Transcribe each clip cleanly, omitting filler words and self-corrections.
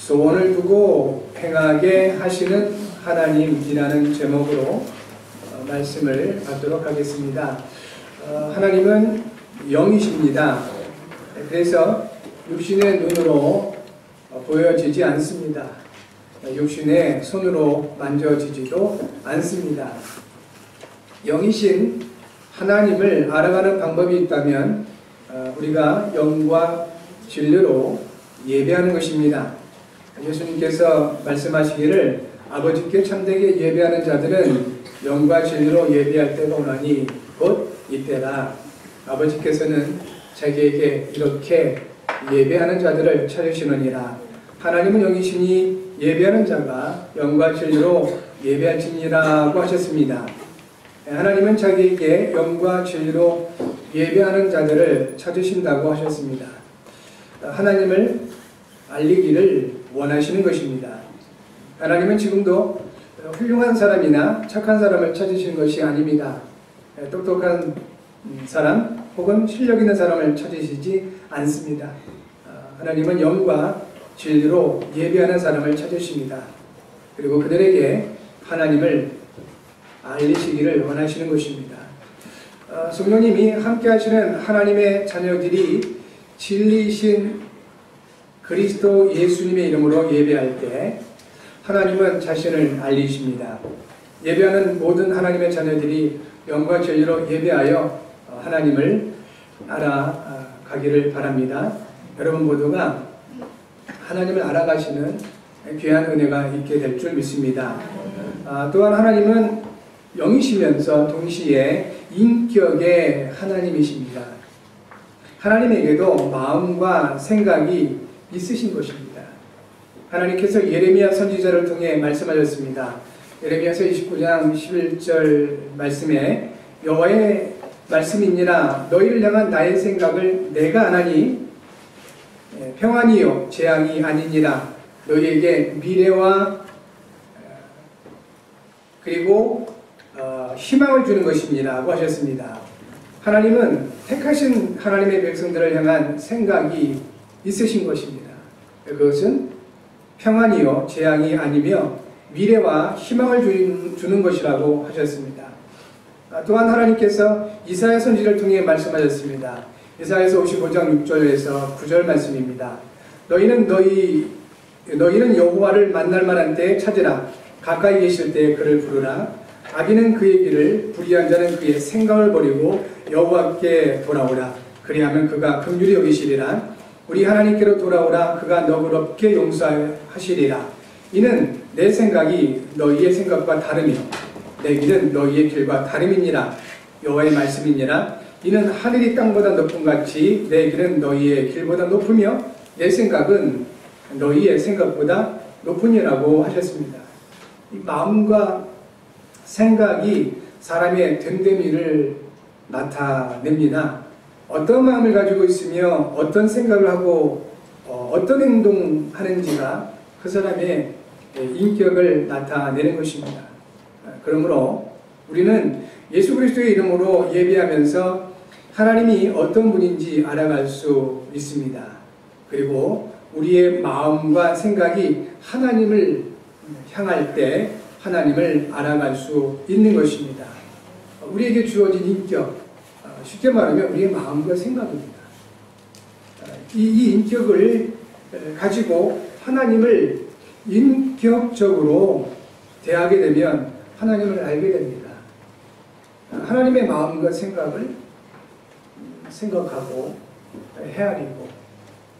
소원을 두고 행하게 하시는 하나님이라는 제목으로 말씀을 받도록 하겠습니다. 하나님은 영이십니다. 그래서 육신의 눈으로 보여지지 않습니다. 육신의 손으로 만져지지도 않습니다. 영이신 하나님을 알아가는 방법이 있다면 우리가 영과 진리로 예배하는 것입니다. 예수님께서 말씀하시기를 아버지께 참되게 예배하는 자들은 영과 진리로 예배할 때가 오나니 곧 이때라. 아버지께서는 자기에게 이렇게 예배하는 자들을 찾으시느니라. 하나님은 영이시니 예배하는 자가 영과 진리로 예배할지니라고 하셨습니다. 하나님은 자기에게 영과 진리로 예배하는 자들을 찾으신다고 하셨습니다. 하나님을 알리기를 원하시는 것입니다. 하나님은 지금도 훌륭한 사람이나 착한 사람을 찾으시는 것이 아닙니다. 똑똑한 사람 혹은 실력 있는 사람을 찾으시지 않습니다. 하나님은 영과 진리로 예배하는 사람을 찾으십니다. 그리고 그들에게 하나님을 알리시기를 원하시는 것입니다. 성령님이 함께 하시는 하나님의 자녀들이 진리이신 그리스도 예수님의 이름으로 예배할 때 하나님은 자신을 알리십니다. 예배하는 모든 하나님의 자녀들이 영과 진리로 예배하여 하나님을 알아가기를 바랍니다. 여러분 모두가 하나님을 알아가시는 귀한 은혜가 있게 될 줄 믿습니다. 또한 하나님은 영이시면서 동시에 인격의 하나님이십니다. 하나님에게도 마음과 생각이 있으신 것입니다. 하나님께서 예레미야 선지자를 통해 말씀하셨습니다. 예레미야서 29장 11절 말씀에 여호와의 말씀이니라 너희를 향한 나의 생각을 내가 아나니 평안이요 재앙이 아니니라 너희에게 미래와 그리고 희망을 주는 것입니다라고 하셨습니다. 하나님은 택하신 하나님의 백성들을 향한 생각이 있으신 것입니다. 그것은 평안이요 재앙이 아니며 미래와 희망을 주는 것이라고 하셨습니다. 또한 하나님께서 이사야 선지를 통해 말씀하셨습니다. 이사야서 55장 6절에서 9절 말씀입니다. 너희는 여호와를 만날 만한 때에 찾으라. 가까이 계실 때에 그를 부르라. 악인은 그의 길을 불의한 자는 그의 생각을 버리고 여호와께 돌아오라. 그리하면 그가 긍휼히 여기시리라. 우리 하나님께로 돌아오라. 그가 너그럽게 용서하시리라. 이는 내 생각이 너희의 생각과 다르며 내 길은 너희의 길과 다름이니라. 여호와의 말씀이니라. 이는 하늘이 땅보다 높음 같이 내 길은 너희의 길보다 높으며 내 생각은 너희의 생각보다 높으니라고 하셨습니다. 이 마음과 생각이 사람의 됨됨이를 나타냅니다. 어떤 마음을 가지고 있으며 어떤 생각을 하고 어떤 행동하는지가 그 사람의 인격을 나타내는 것입니다. 그러므로 우리는 예수 그리스도의 이름으로 예배하면서 하나님이 어떤 분인지 알아갈 수 있습니다. 그리고 우리의 마음과 생각이 하나님을 향할 때 하나님을 알아갈 수 있는 것입니다. 우리에게 주어진 인격, 쉽게 말하면 우리의 마음과 생각입니다. 이 인격을 가지고 하나님을 인격적으로 대하게 되면 하나님을 알게 됩니다. 하나님의 마음과 생각을 생각하고 헤아리고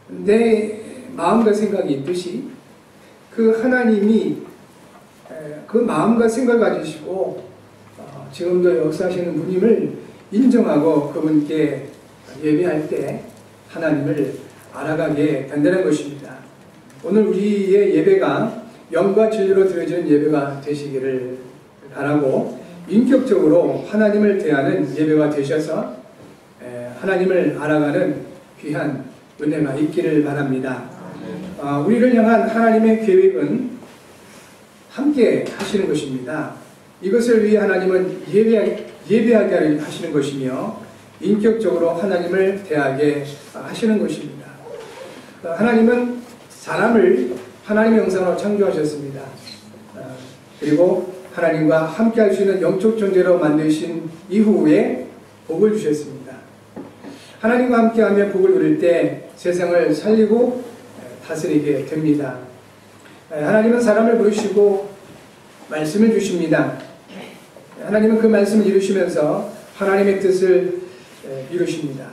내 마음과 생각이 있듯이 그 하나님이 그 마음과 생각을 가지시고 지금도 역사하시는 분임을 인정하고 그분께 예배할 때 하나님을 알아가게 된다는 것입니다. 오늘 우리의 예배가 영과 진리로 드려지는 예배가 되시기를 바라고 인격적으로 하나님을 대하는 예배가 되셔서 하나님을 알아가는 귀한 은혜가 있기를 바랍니다. 우리를 향한 하나님의 계획은 함께 하시는 것입니다. 이것을 위해 하나님은 예배하게 하시는 것이며 인격적으로 하나님을 대하게 하시는 것입니다. 하나님은 사람을 하나님의 형상으로 창조하셨습니다. 그리고 하나님과 함께 할 수 있는 영적 존재로 만드신 이후에 복을 주셨습니다. 하나님과 함께하며 복을 누릴 때 세상을 살리고 다스리게 됩니다. 하나님은 사람을 부르시고 말씀을 주십니다. 하나님은 그 말씀을 이루시면서 하나님의 뜻을 이루십니다.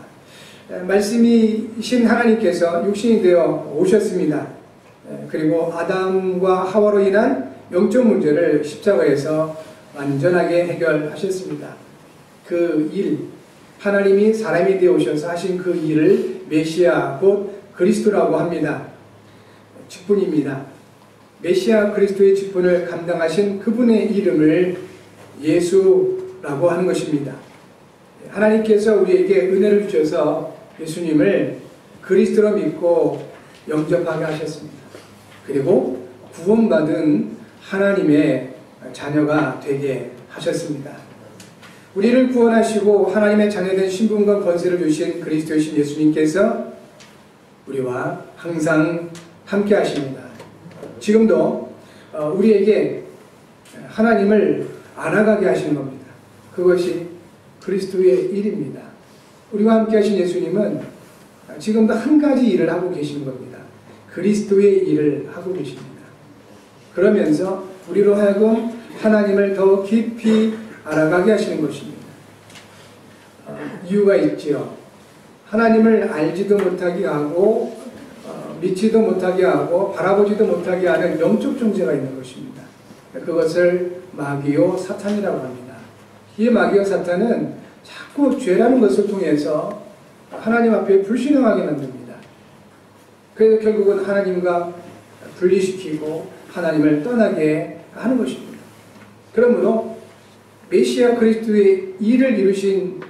말씀이신 하나님께서 육신이 되어 오셨습니다. 그리고 아담과 하와로 인한 영적 문제를 십자가에서 완전하게 해결하셨습니다. 그 일, 하나님이 사람이 되어 오셔서 하신 그 일을 메시아 곧 그리스도라고 합니다. 직분입니다. 메시아 그리스도의 직분을 감당하신 그분의 이름을 예수라고 하는 것입니다. 하나님께서 우리에게 은혜를 주셔서 예수님을 그리스도로 믿고 영접하게 하셨습니다. 그리고 구원받은 하나님의 자녀가 되게 하셨습니다. 우리를 구원하시고 하나님의 자녀된 신분과 권세를 주신 그리스도이신 예수님께서 우리와 항상 함께 하십니다. 지금도 우리에게 하나님을 알아가게 하시는 겁니다. 그것이 그리스도의 일입니다. 우리와 함께 하신 예수님은 지금도 한 가지 일을 하고 계시는 겁니다. 그리스도의 일을 하고 계십니다. 그러면서 우리로 하여금 하나님을 더 깊이 알아가게 하시는 것입니다. 이유가 있지요. 하나님을 알지도 못하게 하고 믿지도 못하게 하고 바라보지도 못하게 하는 영적 존재가 있는 것입니다. 그것을 마귀요 사탄이라고 합니다. 이 마귀요 사탄은 자꾸 죄라는 것을 통해서 하나님 앞에 불신앙하게 만듭니다. 그래서 결국은 하나님과 분리시키고 하나님을 떠나게 하는 것입니다. 그러므로 메시아 그리스도의 일을 이루신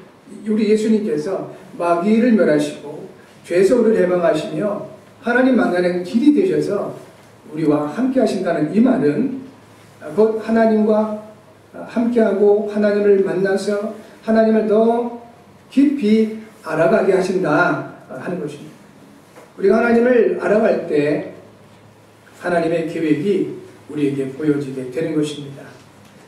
우리 예수님께서 마귀를 멸하시고 죄에서 우리를 해방하시며 하나님 만나는 길이 되셔서 우리와 함께 하신다는 이 말은 곧 하나님과 함께하고 하나님을 만나서 하나님을 더 깊이 알아가게 하신다 하는 것입니다. 우리가 하나님을 알아갈 때 하나님의 계획이 우리에게 보여지게 되는 것입니다.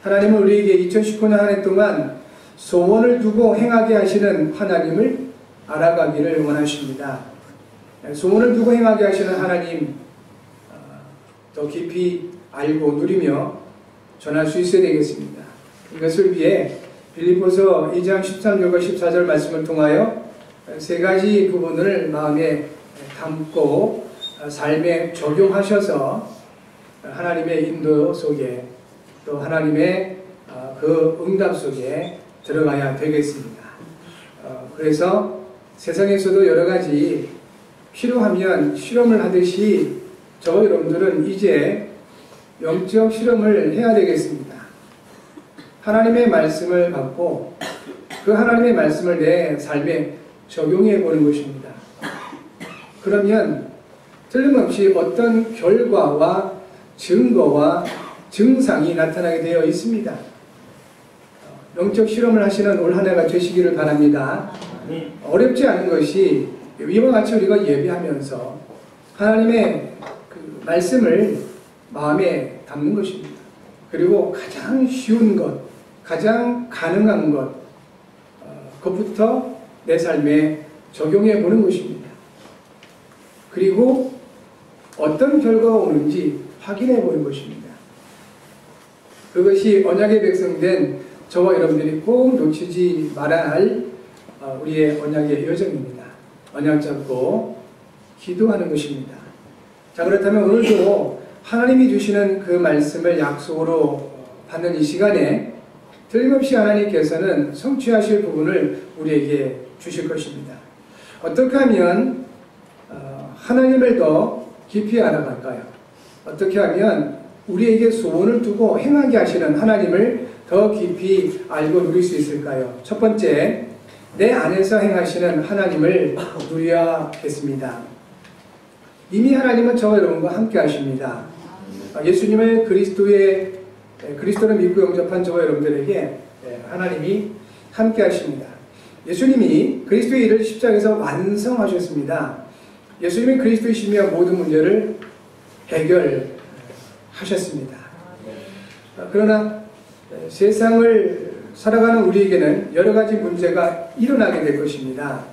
하나님은 우리에게 2019년 한 해 동안 소원을 두고 행하게 하시는 하나님을 알아가기를 원하십니다. 소원을 두고 행하게 하시는 하나님 더 깊이 알고 누리며 전할 수 있어야 되겠습니다. 이것을 위해 빌립보서 2장 13절과 14절 말씀을 통하여 세 가지 부분을 마음에 담고 삶에 적용하셔서 하나님의 인도 속에 또 하나님의 그 응답 속에 들어가야 되겠습니다. 그래서 세상에서도 여러 가지 필요하면 실험을 하듯이 저 여러분들은 이제 영적 실험을 해야 되겠습니다. 하나님의 말씀을 받고 그 하나님의 말씀을 내 삶에 적용해 보는 것입니다. 그러면 틀림없이 어떤 결과와 증거와 증상이 나타나게 되어 있습니다. 영적 실험을 하시는 올 한 해가 되시기를 바랍니다. 어렵지 않은 것이 이와 같이 우리가 예배하면서 하나님의 그 말씀을 마음에 담는 것입니다. 그리고 가장 쉬운 것, 가장 가능한 것, 그것부터 내 삶에 적용해 보는 것입니다. 그리고 어떤 결과가 오는지 확인해 보는 것입니다. 그것이 언약의 백성된 저와 여러분들이 꼭 놓치지 말아야 할 우리의 언약의 여정입니다. 언약 잡고 기도하는 것입니다. 자, 그렇다면 오늘도 하나님이 주시는 그 말씀을 약속으로 받는 이 시간에 틀림없이 하나님께서는 성취하실 부분을 우리에게 주실 것입니다. 어떻게 하면 하나님을 더 깊이 알아갈까요? 어떻게 하면 우리에게 소원을 두고 행하게 하시는 하나님을 더 깊이 알고 누릴 수 있을까요? 첫 번째, 내 안에서 행하시는 하나님을 누려야겠습니다. 이미 하나님은 저와 여러분과 함께 하십니다. 예수님을 그리스도를 믿고 영접한 저와 여러분들에게 하나님이 함께 하십니다. 예수님이 그리스도의 일을 십자가에서 완성하셨습니다. 예수님이 그리스도이시며 모든 문제를 해결하셨습니다. 그러나 세상을 살아가는 우리에게는 여러 가지 문제가 일어나게 될 것입니다.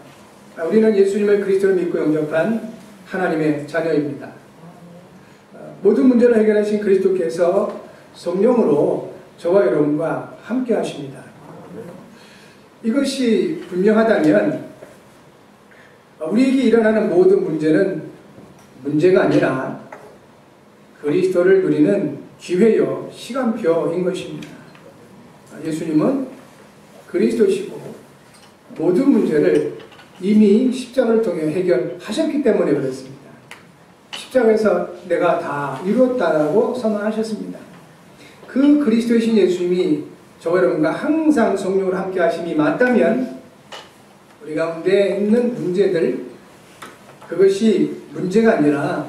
우리는 예수님을 그리스도로 믿고 영접한 하나님의 자녀입니다. 모든 문제를 해결하신 그리스도께서 성령으로 저와 여러분과 함께 하십니다. 이것이 분명하다면 우리에게 일어나는 모든 문제는 문제가 아니라 그리스도를 누리는 기회요, 시간표인 것입니다. 예수님은 그리스도시고 모든 문제를 이미 십자가를 통해 해결하셨기 때문에 그렇습니다. 십자가에서 내가 다 이루었다라고 선언하셨습니다. 그 그리스도이신 예수님이 저와 여러분과 항상 성령으로 함께 하심이 맞다면 우리 가운데 있는 문제들, 그것이 문제가 아니라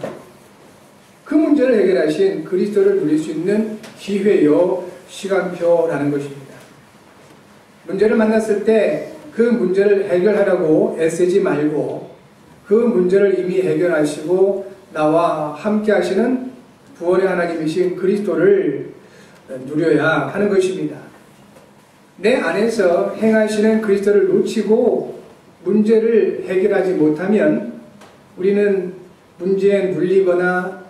그 문제를 해결하신 그리스도를 누릴 수 있는 기회요, 시간표라는 것입니다. 문제를 만났을 때 그 문제를 해결하려고 애쓰지 말고 그 문제를 이미 해결하시고 나와 함께 하시는 구원의 하나님이신 그리스도를 누려야 하는 것입니다. 내 안에서 행하시는 그리스도를 놓치고 문제를 해결하지 못하면 우리는 문제에 눌리거나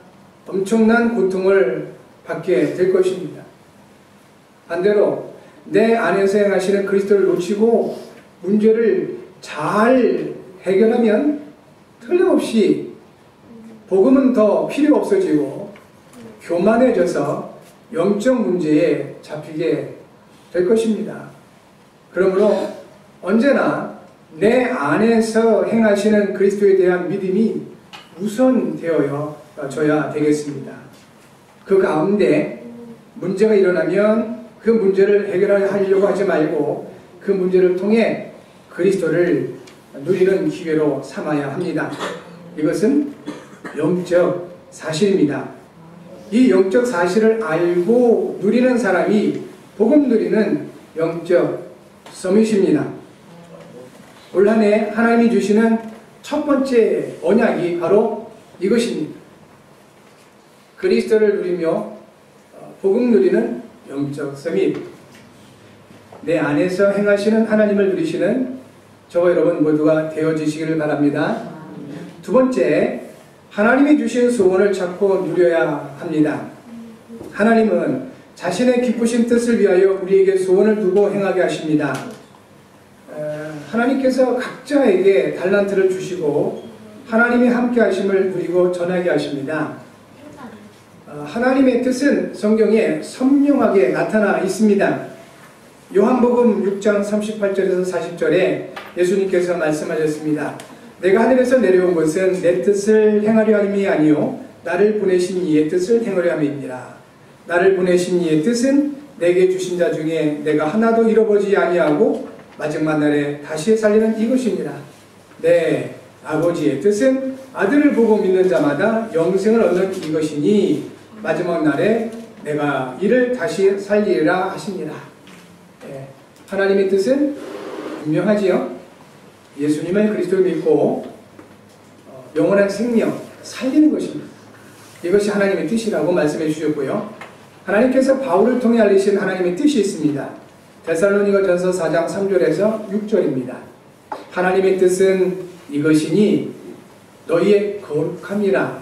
엄청난 고통을 받게 될 것입니다. 반대로 내 안에서 행하시는 그리스도를 놓치고 문제를 잘 해결하면 틀림없이 복음은 더 필요 없어지고 교만해져서 영적 문제에 잡히게 될 것입니다. 그러므로 언제나 내 안에서 행하시는 그리스도에 대한 믿음이 우선되어져야 되겠습니다. 그 가운데 문제가 일어나면 그 문제를 해결하려고 하지 말고 그 문제를 통해 그리스도를 누리는 기회로 삼아야 합니다. 이것은 영적 사실입니다. 이 영적 사실을 알고 누리는 사람이 복음 누리는 영적 서밋입니다. 올 한 해 하나님이 주시는 첫 번째 언약이 바로 이것입니다. 그리스도를 누리며 복음 누리는 영적 서밋. 내 안에서 행하시는 하나님을 누리시는 저와 여러분 모두가 되어지시기를 바랍니다. 두 번째, 하나님이 주신 소원을 찾고 누려야 합니다. 하나님은 자신의 기쁘신 뜻을 위하여 우리에게 소원을 두고 행하게 하십니다. 하나님께서 각자에게 달란트를 주시고 하나님이 함께 하심을 누리고 전하게 하십니다. 하나님의 뜻은 성경에 선명하게 나타나 있습니다. 요한복음 6장 38절에서 40절에 예수님께서 말씀하셨습니다. 내가 하늘에서 내려온 것은 내 뜻을 행하려 함이 아니요 나를 보내신 이의 뜻을 행하려 함이니라. 나를 보내신 이의 뜻은 내게 주신 자 중에 내가 하나도 잃어버리지 아니하고 마지막 날에 다시 살리는 이것이니라. 내 아버지의 뜻은 아들을 보고 믿는 자마다 영생을 얻는 이것이니 마지막 날에 내가 이를 다시 살리리라 하시니라. 하나님의 뜻은 분명하지요. 예수님을 그리스도를 믿고 영원한 생명 살리는 것입니다. 이것이 하나님의 뜻이라고 말씀해 주셨고요. 하나님께서 바울을 통해 알리신 하나님의 뜻이 있습니다. 데살로니가전서 4장 3절에서 6절입니다. 하나님의 뜻은 이것이니 너희의 거룩함이라.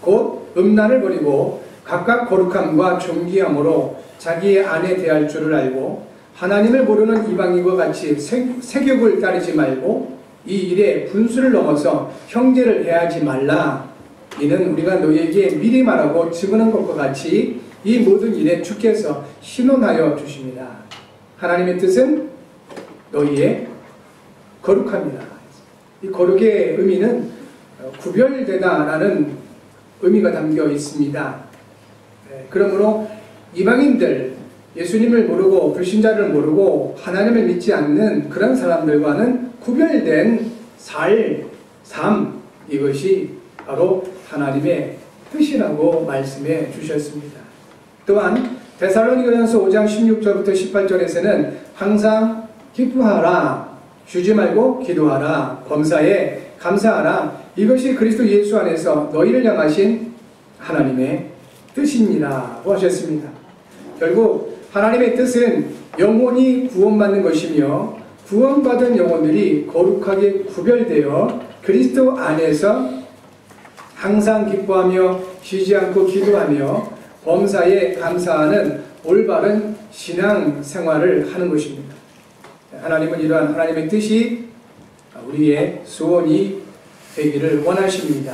곧 음란을 버리고 각각 거룩함과 존귀함으로 자기의 아내 대할 줄을 알고 하나님을 모르는 이방인과 같이 세격을 따르지 말고 이 일에 분수를 넘어서 형제를 해하지 말라. 이는 우리가 너희에게 미리 말하고 증언한 것과 같이 이 모든 일에 주께서 신원하여 주십니다. 하나님의 뜻은 너희의 거룩합니다. 이 거룩의 의미는 구별되다라는 의미가 담겨 있습니다. 그러므로 이방인들, 예수님을 모르고 불신자를 모르고 하나님을 믿지 않는 그런 사람들과는 구별된 삶, 이것이 바로 하나님의 뜻이라고 말씀해 주셨습니다. 또한 데살로니가전서 5장 16절부터 18절에서는 항상 기뻐하라, 쉬지 말고 기도하라, 범사에 감사하라, 이것이 그리스도 예수 안에서 너희를 향하신 하나님의 뜻이니라고 하셨습니다. 결국 하나님의 뜻은 영혼이 구원받는 것이며 구원받은 영혼들이 거룩하게 구별되어 그리스도 안에서 항상 기뻐하며 쉬지 않고 기도하며 범사에 감사하는 올바른 신앙 생활을 하는 것입니다. 하나님은 이러한 하나님의 뜻이 우리의 소원이 되기를 원하십니다.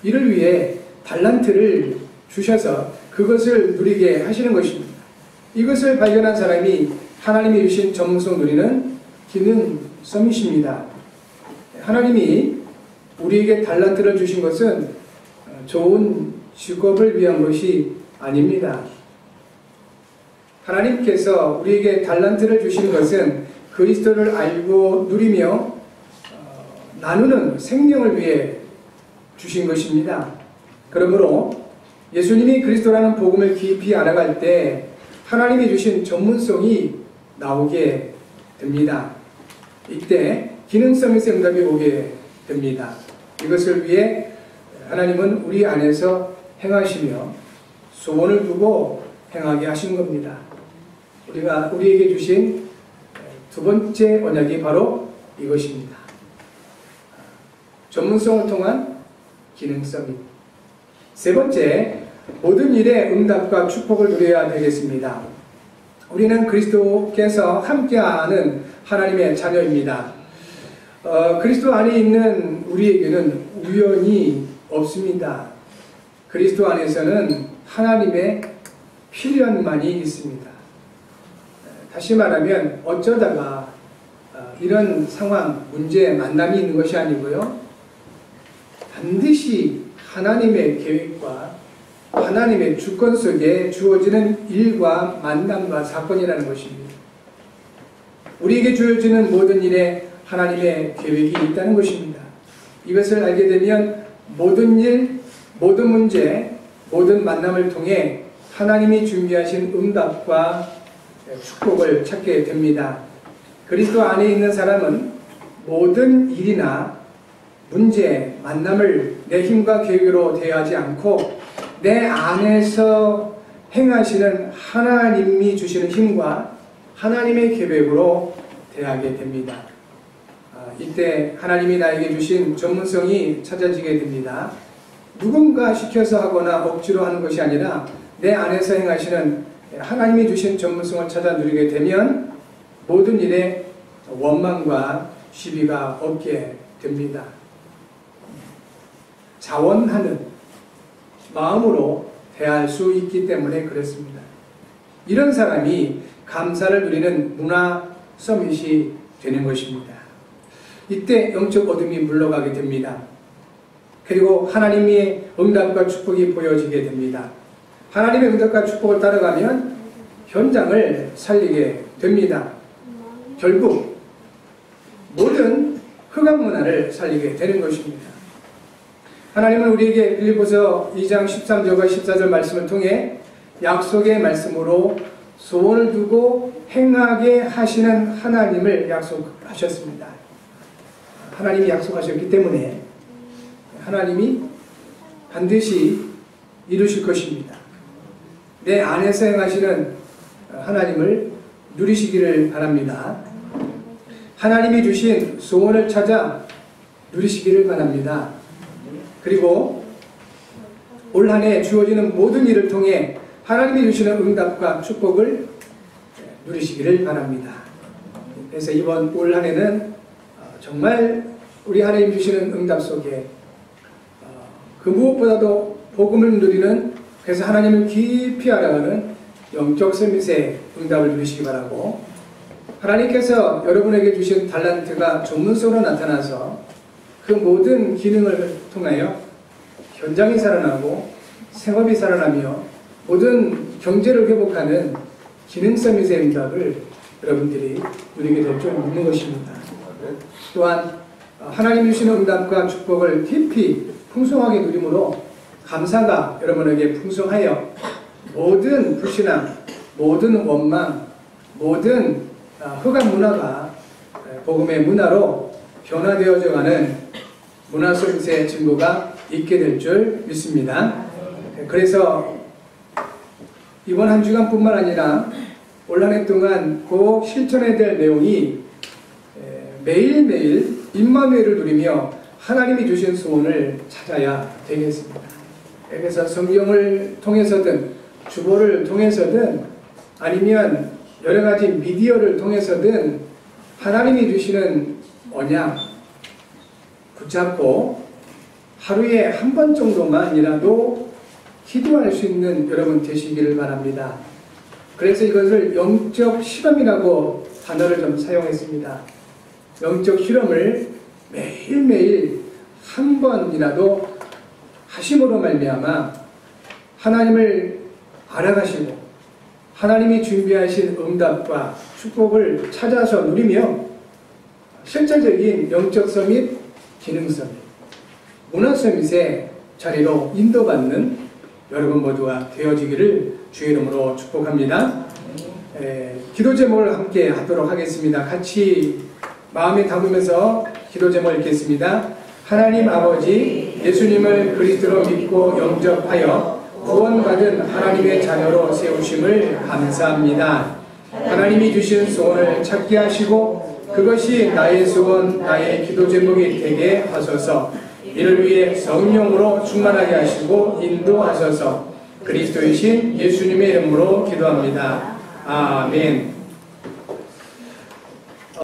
이를 위해 달란트를 주셔서 그것을 누리게 하시는 것입니다. 이것을 발견한 사람이 하나님이 주신 전문성 누리는 기능 서밋입니다. 하나님이 우리에게 달란트를 주신 것은 좋은 직업을 위한 것이 아닙니다. 하나님께서 우리에게 달란트를 주신 것은 그리스도를 알고 누리며 나누는 생명을 위해 주신 것입니다. 그러므로 예수님이 그리스도라는 복음을 깊이 알아갈 때 하나님이 주신 전문성이 나오게 됩니다. 이때 기능성에서 응답이 오게 됩니다. 이것을 위해 하나님은 우리 안에서 행하시며 소원을 두고 행하게 하신 겁니다. 우리에게 주신 두 번째 언약이 바로 이것입니다. 전문성을 통한 기능성입니다. 세 번째, 모든 일에 응답과 축복을 누려야 되겠습니다. 우리는 그리스도께서 함께하는 하나님의 자녀입니다. 그리스도 안에 있는 우리에게는 우연이 없습니다. 그리스도 안에서는 하나님의 필연만이 있습니다. 다시 말하면 어쩌다가 이런 상황, 문제, 만남이 있는 것이 아니고요. 반드시 하나님의 계획과 하나님의 주권 속에 주어지는 일과 만남과 사건이라는 것입니다. 우리에게 주어지는 모든 일에 하나님의 계획이 있다는 것입니다. 이것을 알게 되면 모든 일, 모든 문제, 모든 만남을 통해 하나님이 준비하신 응답과 축복을 찾게 됩니다. 그리스도 안에 있는 사람은 모든 일이나 문제, 만남을 내 힘과 계획으로 대하지 않고 내 안에서 행하시는 하나님이 주시는 힘과 하나님의 계획으로 대하게 됩니다. 이때 하나님이 나에게 주신 전문성이 찾아지게 됩니다. 누군가 시켜서 하거나 억지로 하는 것이 아니라 내 안에서 행하시는 하나님이 주신 전문성을 찾아 누리게 되면 모든 일에 원망과 시비가 없게 됩니다. 자원하는 마음으로 대할 수 있기 때문에 그렇습니다. 이런 사람이 감사를 누리는 문화 서밋이 되는 것입니다. 이때 영적 어둠이 물러가게 됩니다. 그리고 하나님의 응답과 축복이 보여지게 됩니다. 하나님의 응답과 축복을 따라가면 현장을 살리게 됩니다. 결국 모든 흑암 문화를 살리게 되는 것입니다. 하나님은 우리에게 빌립보서 2장 13절과 14절 말씀을 통해 약속의 말씀으로 소원을 두고 행하게 하시는 하나님을 약속하셨습니다. 하나님이 약속하셨기 때문에 하나님이 반드시 이루실 것입니다. 내 안에서 행하시는 하나님을 누리시기를 바랍니다. 하나님이 주신 소원을 찾아 누리시기를 바랍니다. 그리고 올 한 해 주어지는 모든 일을 통해 하나님이 주시는 응답과 축복을 누리시기를 바랍니다. 그래서 이번 올 한 해는 정말 우리 하나님 주시는 응답 속에 그 무엇보다도 복음을 누리는, 그래서 하나님을 깊이 알아가는 영적 서밋의 응답을 누리시기 바라고, 하나님께서 여러분에게 주신 달란트가 전문성으로 나타나서 그 모든 기능을 통하여 현장이 살아나고 생업이 살아나며 모든 경제를 회복하는 기능 서밋의 응답을 여러분들이 누리게 될 줄 믿는 것입니다. 또한 하나님 주시는 응답과 축복을 깊이 풍성하게 누림으로 감사가 여러분에게 풍성하여 모든 불신앙, 모든 원망, 모든 흑암 문화가 복음의 문화로 변화되어져가는 문화 서밋의 증거가 있게 될 줄 믿습니다. 그래서 이번 한 주간뿐만 아니라 올 한 해 동안 꼭 실천해야 될 내용이 매일매일 임마누엘을 누리며 하나님이 주신 소원을 찾아야 되겠습니다. 그래서 성경을 통해서든 주보를 통해서든 아니면 여러 가지 미디어를 통해서든 하나님이 주시는 언약 붙잡고 하루에 한 번 정도만이라도 기도할 수 있는 여러분 되시기를 바랍니다. 그래서 이것을 영적 실험이라고 단어를 좀 사용했습니다. 영적 실험을 매일매일 한 번이라도 하심으로 말미암아 하나님을 알아가시고 하나님이 준비하신 응답과 축복을 찾아서 누리며 실제적인 영적 서밋, 기능 서밋, 문화 서밋의 자리로 인도받는 여러분 모두가 되어지기를 주의 이름으로 축복합니다. 기도 제목을 함께 하도록 하겠습니다. 같이 마음에 담으면서 기도 제목을 읽겠습니다. 하나님 아버지, 예수님을 그리스도로 믿고 영접하여 구원받은 하나님의 자녀로 세우심을 감사합니다. 하나님이 주신 소원을 찾게 하시고 그것이 나의 소원, 나의 기도 제목이 되게 하소서. 이를 위해 성령으로 충만하게 하시고 인도하소서. 그리스도이신 예수님의 이름으로 기도합니다. 아멘.